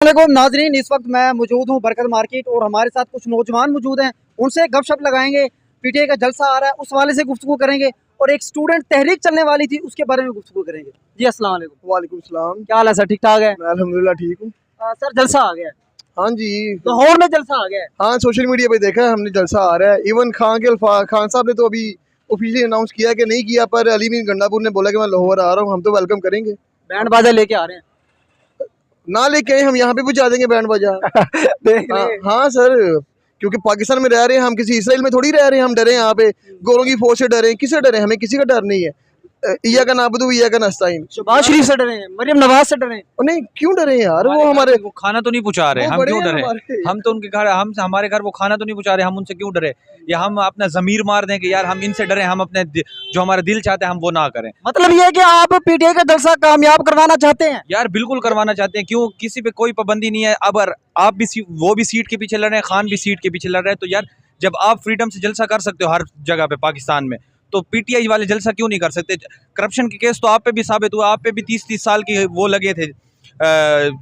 अस्सलामुअलैकुम नाजरीन, इस वक्त मैं मौजूद हूँ बरकत मार्केट और हमारे साथ कुछ नौजवान मौजूद हैं। उनसे गपशप लगाएंगे। पीटीआई का जलसा आ रहा है, उस वाले से गुफ्तगू करेंगे और एक स्टूडेंट तहरीक चलने वाली थी उसके बारे में गुफ्तगू करेंगे। जी अस्सलाम वालेकुम। वालेकुम सलाम। क्या हाल है सर? ठीक ठाक है? मैं अल्हम्दुलिल्लाह ठीक हूँ। सर जलसा आ गया है, हाँ जी, लाहौर में जलसा आ गया है। हाँ सोशल मीडिया पे देखा है हमने, जलसा आ रहा है। इवन खान साहब ने तो अभी ऑफिशियली अनाउंस किया कि नहीं किया, पर अली बिन गंडापुर ने बोला कि मैं लाहौर आ रहा हूँ, हम तो वेलकम करेंगे। बैंड बाजा लेके आ रहे हैं। ना लेके आए, हम यहाँ पे पहुँचा देंगे बैंड बाजा। देख हाँ, रहे हैं। हाँ सर, क्योंकि पाकिस्तान में रह रहे हैं हम, किसी इसराइल में थोड़ी रह रहे हैं। हम डरे यहाँ पे गोरों की फौज से डरे, किससे डरे? हमें किसी का डर नहीं है। इया का नाबुदु इया का नस्ताइन। शहबाज शरीफ से डरे हैं, मरियम नवाज से डरे हैं। नहीं, क्यों डरे यार? वो हमारे वो खाना तो नहीं पहुंचा रहे, वो हम बड़े क्यों हैं डरे? हमारे। हम तो उनके घर, हम हमारे घर वो खाना तो नहीं पहुंचा रहे, हम उनसे क्यों डरे? या हम अपना जमीर मार दें कि यार हम इनसे डरे, हम अपने जो हमारा दिल चाहता है हम वो ना करें। मतलब ये है कि आप पीटीआई का जलसा कामयाब करवाना चाहते हैं? यार बिल्कुल करवाना चाहते हैं, क्यों? किसी पे कोई पाबंदी नहीं है। अब आप भी वो भी सीट के पीछे लड़ रहे हैं, खान भी सीट के पीछे लड़ रहे हैं, तो यार जब आप फ्रीडम से जलसा कर सकते हो हर जगह पे पाकिस्तान में, तो पीटीआई वाले जलसा क्यों नहीं कर सकते? करप्शन के केस तो आप पे भी साबित हुआ, आप पे भी 30-30 साल की वो लगे थे,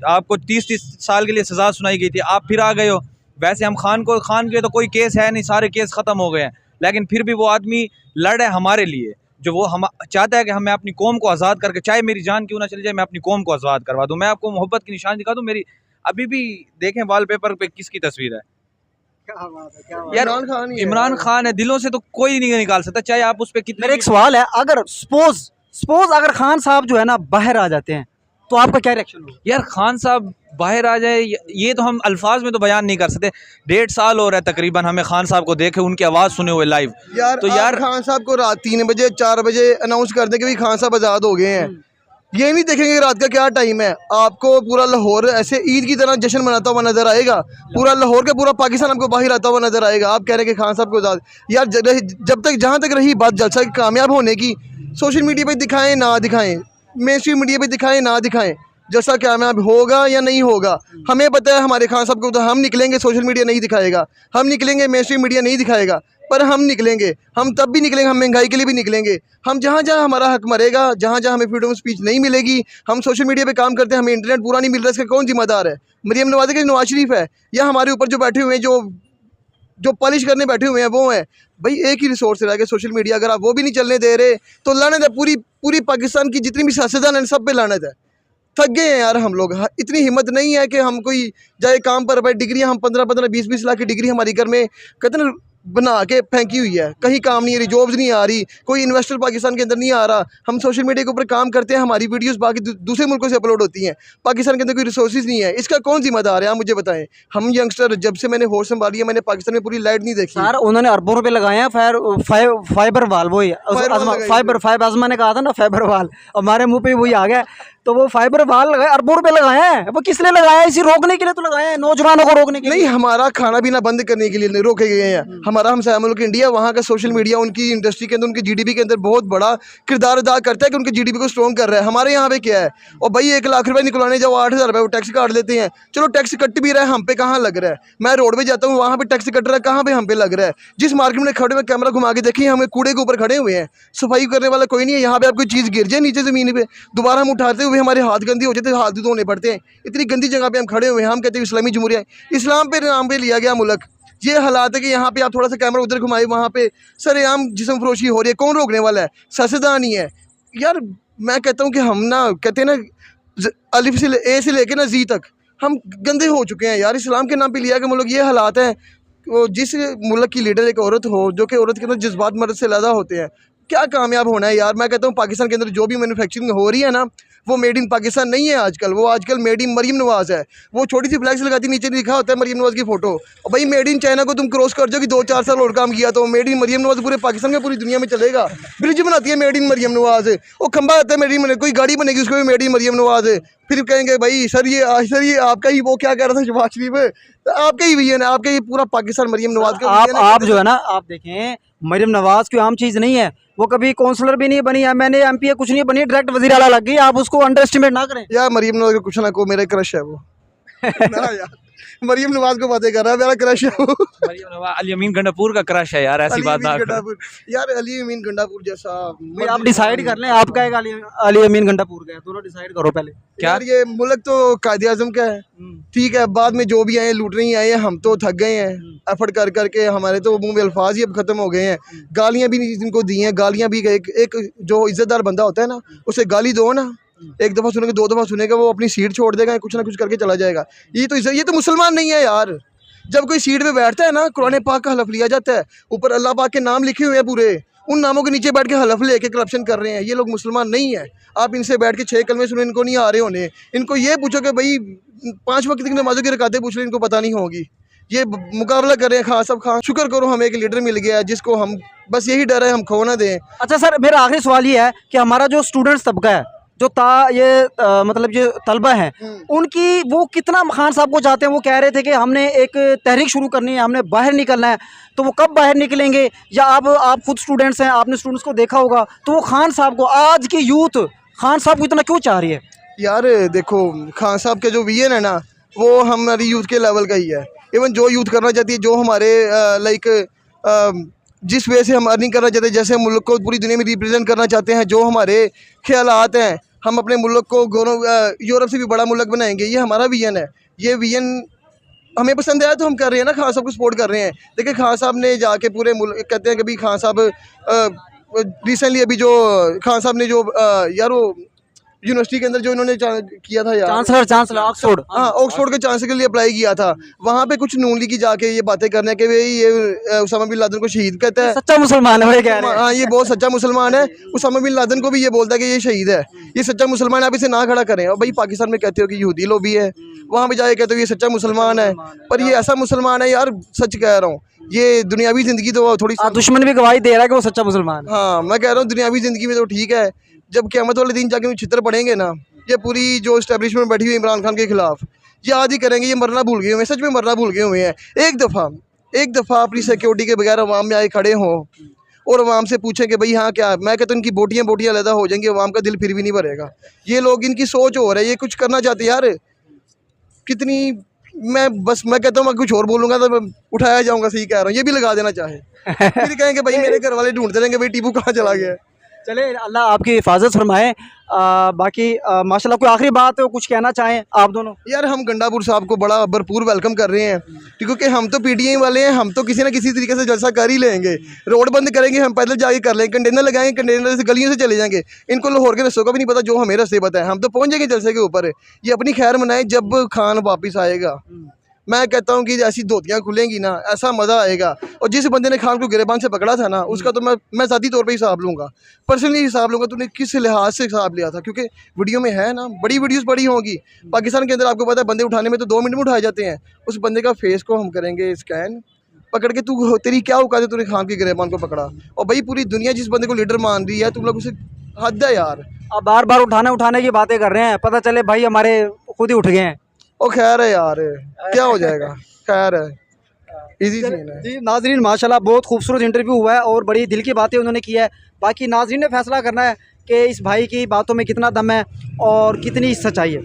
आपको 30-30 साल के लिए सजा सुनाई गई थी, आप फिर आ गए हो। वैसे हम खान के तो कोई केस है नहीं, सारे केस ख़त्म हो गए हैं, लेकिन फिर भी वो आदमी लड़ है हमारे लिए, जो वो हम चाहता है कि हमें अपनी कौम को आज़ाद करके, चाहे मेरी जान क्यों ना चली जाए, मैं अपनी कौम को आज़ाद करवा दूँ। मैं आपको मोहब्बत की निशानी दिखा दूँ, मेरी अभी भी देखें वॉलपेपर पे किसकी तस्वीर है। क्या बात है, क्या बात यार इमरान खान ही है। इमरान खान है, दिलों से तो कोई नहीं निकाल सकता, चाहे आप उस पर कितने मेरा एक सवाल है, अगर सपोज अगर खान साहब जो है ना बाहर आ जाते हैं तो आपका क्या रिएक्शन होगा? यार खान साहब बाहर आ जाए, ये तो हम अल्फाज में तो बयान नहीं कर सकते। 1.5 साल हो रहा है तकरीबन हमें खान साहब को देखे, उनकी आवाज़ सुने हुए लाइव। यार तो यार खान साहब को रात 3 बजे 4 बजे अनाउंस कर दे कि भाई खान साहब आज़ाद हो गए हैं, ये नहीं देखेंगे रात का क्या टाइम है। आपको पूरा लाहौर ऐसे ईद की तरह जश्न मनाता हुआ नजर आएगा, पूरा लाहौर का पूरा पाकिस्तान आपको बाहर आता हुआ नजर आएगा। आप कह रहे हैं कि खान साहब को आज़ाद, यार जब तक जहाँ तक रही बात जलसा की कामयाब होने की, सोशल मीडिया पे दिखाएं ना दिखाएं, मेन स्ट्रीम मीडिया पे दिखाएं ना दिखाएं, जलसा कामयाब होगा या नहीं होगा हमें पता है। हमारे खान साहब को तो हम निकलेंगे, सोशल मीडिया नहीं दिखाएगा, हम निकलेंगे, मेन स्ट्रीम मीडिया नहीं दिखाएगा, पर हम निकलेंगे। हम तब भी निकलेंगे, हम महंगाई के लिए भी निकलेंगे। हम जहाँ जहाँ हमारा हक मरेगा, जहाँ जहाँ हमें फ्रीडम ऑफ स्पीच नहीं मिलेगी, हम सोशल मीडिया पे काम करते हैं, हमें इंटरनेट पूरा नहीं मिल रहा, इसका कौन जिम्मेदार है? मरियम नवाज़ के नवाज शरीफ है, या हमारे ऊपर जो बैठे हुए हैं, जो पॉलिश करने बैठे हुए हैं वो है? भाई एक ही रिसोर्स रह गया सोशल मीडिया, अगर आप वो भी नहीं चलने दे रहे तो लानत है। पूरी पाकिस्तान की जितनी भी सियासतदान है सब पे लानत है। थक गए हैं यार हम लोग। इतनी हिम्मत नहीं है कि हम कोई जाए काम पर, भाई डिग्रियाँ हम 15-15 20-20 लाख की डिग्री हमारी घर में कितने बना के फेंकी हुई है, कहीं काम नहीं आ रही, जॉब्स नहीं आ रही, कोई इन्वेस्टर पाकिस्तान के अंदर नहीं आ रहा। हम सोशल मीडिया के ऊपर काम करते हैं, हमारी वीडियोस बाकी दूसरे मुल्कों से अपलोड होती हैं, पाकिस्तान के अंदर कोई रिसोर्सेज नहीं है, इसका कौन जिम्मेदार है? आप मुझे बताएं। हम यंगस्टर, जब से मैंने होश संभाली है, मैंने पाकिस्तान में पूरी लाइट नहीं देखी। सर उन्होंने अरबों रुपए लगाए हैं फाइबर वाल, वही फाइबर आजमा ने कहा था ना फाइबर वाल, हमारे मुंह पे वही आ गया। तो वो फाइबर वाल लगाए, अरबों रुपए लगाए हैं, वो किस लिए लगाया है? इसी रोकने के लिए तो लगाए हैं, नौजवानों को रोकने के लिए। नहीं, हमारा खाना पीना बंद करने के लिए रोके गए हैं। हमारा हमसाया मुल्क इंडिया, वहाँ का सोशल मीडिया उनकी इंडस्ट्री के अंदर, उनकी जीडीपी के अंदर बहुत बड़ा किरदार अदा करता है कि उनकी जीडीपी को स्ट्रॉन्ग कर रहा है। हमारे यहाँ पे क्या है? और भाई 1 लाख रुपए निकलवाने जाओ, 8,000 रुपये वो टैक्स काट लेते हैं। चलो टैक्स कट भी रहा है, हम पे कहाँ लग रहा है? मैं रोड पे जाता हूँ, वहाँ पे टैक्स कट रहा है, कहाँ पे हम पे लग रहा है? जिस मार्केट में खड़े हुए, कैमरा घुमा के देखिए, हमें कूड़े के ऊपर खड़े हुए हैं, सफाई करने वाला कोई नहीं है। यहाँ पे आप कोई चीज़ गिर जाए नीचे ज़मीन पे, दोबारा हम उठाते हुए हमारे हाथ गंदी हो जाते, हाथ धोने पड़ते हैं। इतनी गंदी जगह पे हम खड़े हुए हैं, हम कहते हैं इस्लामी जमहूरिया, इस्लाम पे नाम पे लिया गया मुल्क। ये हालात है कि यहाँ पे आप थोड़ा सा कैमरा उधर घुमाए, वहाँ पे सरेआम जिस्म फरोशी हो रही है, कौन रोकने वाला है? सियासतदान ही है यार। मैं कहता हूँ कि हम ना, कहते हैं ना, अलिफ से ए से लेके ना जी तक हम गंदे हो चुके हैं यार। इस्लाम के नाम पे लिया गया मुल्क, ये हालात हैं। वो जिस मुल्क की लीडर एक औरत हो, जो कि औरत के अंदर जज्बात मर्द से ज़्यादा होते हैं, क्या कामयाब होना है यार? मैं कहता हूँ पाकिस्तान के अंदर जो भी मैन्युफैक्चरिंग हो रही है ना, वो मेड इन पाकिस्तान नहीं है आजकल, वो आजकल मेड इन मरियम नवाज़ है। वो छोटी सी फ्लैक्स लगाती, नीचे लिखा होता है मरियम नवाज़ की फोटो। और भाई मेड इन चाइना को तुम क्रॉस कर जाओ कि 2-4 साल और काम किया, तो मेड इन मरियम नवाज़ पूरे पाकिस्तान में, पूरी दुनिया में चलेगा। ब्रिज बनाती है मेड इन मरियम नवाज़, वो खंबा आता है मेड इन, कोई गाड़ी बनेगी उसको भी मेड इन मरियम नवाज़। फिर कहेंगे भाई सर ये आपका ही, वो क्या कह रहा था शहबाज शरीफ, तो आपका ही विजन है, आपका ये पूरा पाकिस्तान मरियम नवाज़ का विजन है। आप जो है ना, आप देखें मरियम नवाज कोई आम चीज़ नहीं है, वो कभी काउंसलर भी नहीं बनी, MNA MP कुछ नहीं बनी, डायरेक्ट वज़ीर आला लग गई। आप उसको अंडर एस्टिमेट ना करें यार। मरियम नवाज़ का कुछ ना को मेरा क्रश है वो। ना यार। मरियम नवाज को बातें कर रहा है, मेरा क्रश है वो। मरियम नवाज अली अमीन गंडापुर का क्रश है यार, ऐसी अली बात ना अमीन करो। गंडापुर, यार अली अमीन गंडापुर जैसा भाई आप डिसाइड कर लें, आपका एक अली अमीन गंडापुर का है, दोनों डिसाइड करो पहले। क्या? यार ये मुल्क तो कायदे आज़म का है, ठीक है, बाद में जो भी आए लूटने ही आए हैं, हम तो थक गए हैं एफर्ट कर करके, हमारे तो मुंह में अल्फाज ही अब खत्म हो गए हैं। गालियां भी इनको दी हैं, गालियां भी एक जो इज्जतदार बंदा होता है ना, उसे गाली दो ना, एक दफ़ा सुनेगा, दो दफ़ा सुनेगा, वो अपनी सीट छोड़ देगा, कुछ ना कुछ करके चला जाएगा। ये तो मुसलमान नहीं है यार। जब कोई सीट पे बैठता है ना, कुरान पाक का हलफ लिया जाता है, ऊपर अल्लाह पाक के नाम लिखे हुए हैं पूरे, उन नामों के नीचे बैठ के हलफ लेके करप्शन कर रहे हैं। ये लोग मुसलमान नहीं है। आप इनसे बैठ के 6 कलमे सुने, इनको नहीं आ रहे होने। इनको ये पूछो कि भाई 5 वक्त की नमाजों की रकातें पूछ लो, इनको पता नहीं होगी। ये मुकाबला कर रहे हैं खान साहब। खान शुक्र करो हमें एक लीडर मिल गया है जिसको हम बस यही डर है हम खो ना दें। अच्छा सर, मेरा आखिरी सवाल ये है कि हमारा जो स्टूडेंट्स तबका है, जो मतलब जो तलबा हैं, उनकी वो कितना खान साहब को चाहते हैं? वो कह रहे थे कि हमने एक तहरीक शुरू करनी है, हमने बाहर निकलना है। तो वो कब बाहर निकलेंगे? या आप खुद स्टूडेंट्स हैं, आपने स्टूडेंट्स को देखा होगा, तो वो खान साहब को, आज की यूथ खान साहब को इतना क्यों चाह रही है? यार देखो, खान साहब के जो विजन है ना, वो हमारी यूथ के लेवल का ही है। इवन जो यूथ करना चाहती है, जो हमारे जिस वे से हम अर्निंग करना चाहते हैं, जैसे हम मुल्क को पूरी दुनिया में रिप्रेजेंट करना चाहते हैं, जो हमारे ख्यालात हैं, हम अपने मुल्क को यूरोप से भी बड़ा मुल्क बनाएंगे, ये हमारा विजन है। ये विजन हमें पसंद आया तो हम कर रहे हैं ना, खान साहब को सपोर्ट कर रहे हैं। देखिए खान साहब ने जाके पूरे मुल्क, कहते हैं कि भाई खान साहब रिसेंटली अभी जो खान साहब ने जो यार वो यूनिवर्सिटी के अंदर जो इन्होंने किया था यार, चांसलर ऑक्सफोर्ड, हाँ ऑक्सफोर्ड के चांसलर के लिए अप्लाई किया था, वहाँ पे कुछ नून लीग की जाके ये बातें करने के भाई ये उसामा बिन लादेन को शहीद कहता है। सच्चा मुसलमान है, वही कह रहे हैं। हाँ ये बहुत सच्चा मुसलमान है। उसामा बिन लादेन को भी ये बोलता है कि ये शहीद है, ये सच्चा मुसलमान है, आप इसे ना खड़ा करें। और भाई पाकिस्तान में कहते हो कि यहूदी लोबी है, वहाँ पे जाके कहते हो ये सच्चा मुसलमान है, पर ये ऐसा मुसलमान है यार, सच कह रहा हूँ। ये दुनियावी ज़िंदगी तो थोड़ी, दुश्मन भी गवाही दे रहा है कि वो सच्चा मुसलमान है। हाँ मैं कह रहा हूँ दुनियावी ज़िंदगी में तो ठीक है, जब क़यामत वाले दिन जाके छितर पड़ेंगे ना, ये पूरी जो इस्टेब्लिशमेंट बैठी हुई इमरान खान के खिलाफ याद ही करेंगे, ये मरना भूल गए हुए हैं, सच में मरना भूल गए हुए हैं। एक दफ़ा अपनी सिक्योरिटी के बगैर अवाम में आए खड़े हों और अवाम से पूछें कि भाई हाँ क्या, मैं कहता हूँ इनकी बोटियाँ अलहदा हो जाएंगी, अवाम का दिल फिर भी नहीं भरेगा। ये लोग, इनकी सोच हो रहा है, ये कुछ करना चाहते हैं यार। कितनी मैं कहता हूँ मैं कुछ और बोलूँगा तो मैं उठाया जाऊँगा, सही कह रहा हूँ। ये भी लगा देना चाहे, फिर कहेंगे भाई मेरे घर वाले ढूंढते रहेंगे भाई टीपू कहाँ चला गया। चले, अल्लाह आपकी हिफाजत फरमाए। बाकी माशाल्लाह, कोई आखिरी बात कुछ कहना चाहें आप दोनों? यार हम गंडापुर साहब को बड़ा भरपूर वेलकम कर रहे हैं, क्योंकि हम तो पीटीआई वाले हैं, हम तो किसी ना किसी तरीके से जलसा कर ही लेंगे। रोड बंद करेंगे, हम पैदल जाके कर लेंगे, कंटेनर लगाएंगे, कंटेनर से गलियों से चले जाएंगे। इनको लाहौर के रस्तों का भी नहीं पता, जो हमें रस्ते पता है। हम तो पहुँच जाएंगे जलसे के ऊपर। ये अपनी खैर मनाए, जब खान वापस आएगा मैं कहता हूँ कि ऐसी धोतियाँ खुलेंगी ना, ऐसा मज़ा आएगा। और जिस बंदे ने खान को गिरेबान से पकड़ा था ना, उसका तो मैं ज़ाती तौर पे हिसाब लूँगा, पर्सनली हिसाब लूँगा। तूने किस लिहाज से हिसाब लिया था? क्योंकि वीडियो में है ना, बड़ी वीडियोस बड़ी होंगी पाकिस्तान के अंदर। आपको पता है बंदे उठाने में तो 2 मिनट में उठाए जाते हैं। उस बंदे का फेस को हम करेंगे स्कैन, पकड़ के तू तेरी क्या औकात है, तूने खान के गिरेबान को पकड़ा। और भाई पूरी दुनिया जिस बंदे को लीडर मान रही है, तुम लोग उसे हद है यार। अब बार बार उठाने की बातें कर रहे हैं, पता चले भाई हमारे खुद ही उठ गए हैं। ओ खैर है यार, क्या हो जाएगा, खैर है, इजी सीन है। जी नाजरीन, माशाल्लाह बहुत खूबसूरत इंटरव्यू हुआ है और बड़ी दिल की बातें उन्होंने की है। बाकी नाजरीन ने फैसला करना है कि इस भाई की बातों में कितना दम है और कितनी सच्चाई है।